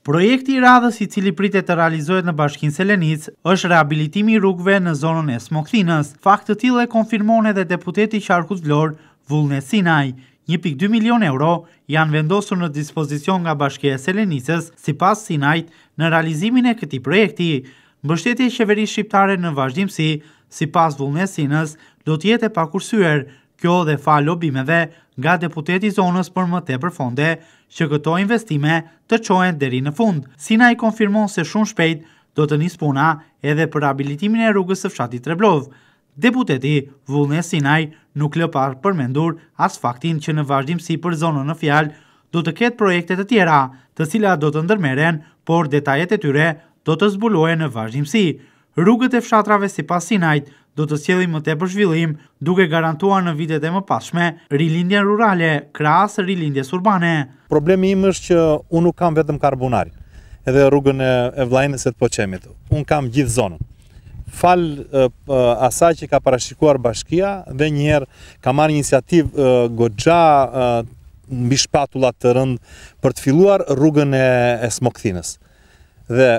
Projekti i radhës i cili pritet të realizohet në bashkinë Selenic është rehabilitimi i rrugëve në zonën e Smoktinës. Fakt të tillë e konfirmon edhe deputeti i Qarkut Vlorë, Vullnet Sinaj. 1.2 milion euro janë vendosur në dispozicion nga Bashkia e Selenicës, sipas Sinajt, në realizimin e këtij projekti. Mbështetje e qeverisë shqiptare në vazhdimsi, sipas Vullnet Sinës, do të jetë e pakursyer, kjo dhe fal lobimeve nga deputeti i zonës për më tepër fonde, që këto investime të çohen deri në fund. Sinaj konfirmon se shumë shpejt do të nisë puna edhe për rehabilitimin e rrugës së fshatit Treblov. Deputeti Vullnet Sinaj nuk lë pa përmendur as faktin që në vazhdimsi për zonën në fjalë do të ketë projekte të tjera, të cilat do të ndërmeren, por detajet e tyre do të zbulohen në vazhdimsi. Rrugët e fshatrave sipas Sinajt do të sjellin më tepër zhvillim, duke garantuar në vitet e mëparshme rilindjen rurale krahas rilindjes urbane. Problemi im është që unë nuk kam vetëm Karbunari, edhe rrugën e Vllajnës së Poçemit. Unë kam gjithë zonën. Fal asaj që ka parashikuar bashkia dhe njëherë ka marrë iniciativë goxha mbi shpatullat të rënd për të filluar rrugën e Smoktinës. Dhe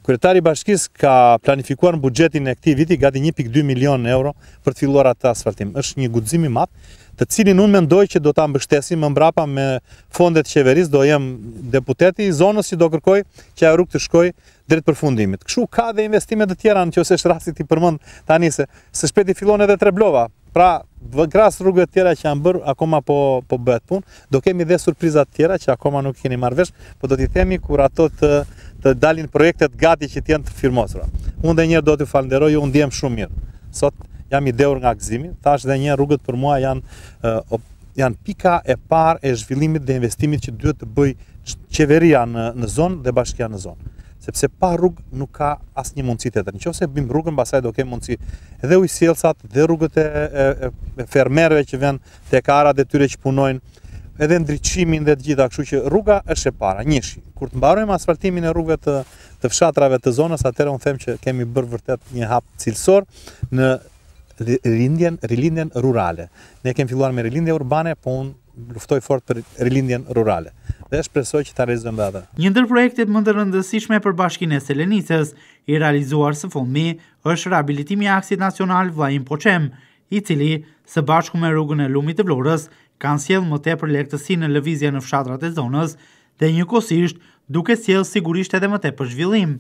kryetari i bashkisë ka planifikuar në buxhetin e këtij viti gati 1.2 milion euro për të filluar atë asfaltim. Është një guxim i madh, të cilin unë mendoj që do ta mbështesim më mbrapa me fondet e qeverisë, do jem deputeti i zonës që do kërkoj që ajo rrugë të shkojë drejt përfundimit. Kështu ka dhe investime të tjera, nëse është rasti ti përmend tani se së shpejti fillon edhe Treblova. Pra, gras rrugëve të tjera që janë bërë, akoma po bëhet punë, do kemi dhe surpriza të tjera që akoma nuk keni marrë vesh, por do t'i themi kur ato të dalin projektet gati që t'janë të firmosura. Unë dhe njërë do t'ju falenderoj, unë ndjem shumë mirë. Sot jam i dheur nga gëzimi, tash dhe një rrugët për mua janë pika e parë e zhvillimit dhe investimit që duhet të bëj qeveria në zonë dhe bashkia në zonë. Sepse pa rrugë nuk ka asnjë mundësi tjetër. Nëse bim rrugën, pastaj do kemi mundësi edhe ujësjellsat, dhe rrugët e fermerëve që vënë tek arat e tyre që punojnë, edhe ndriçimin dhe të gjitha, kështu që rruga është e para, njëshi. Kur të mbarojmë asfaltimin e rrugëve të fshatrave të zonës, atëherë unë them që kemi bërë vërtet një hap cilësor në rilindjen rurale. Ne kemi filluar me rilindje urbane, po unë luftoj fort për rilindjen rurale. Dhe shpresoj që ta realizojmë atë. Një ndër projektet më të rëndësishme për bashkinë e Selenicës, i realizuar së fundmi, është rehabilitimi i aksit nacional Vllajin-Poçem, i cili së bashku me rrugën e Lumit të Vlorës kanë sjellë më tepër lehtësi në lëvizje në fshatrat e zonës dhe njëkohësisht duke sjellë sigurisht edhe më tepër zhvillim.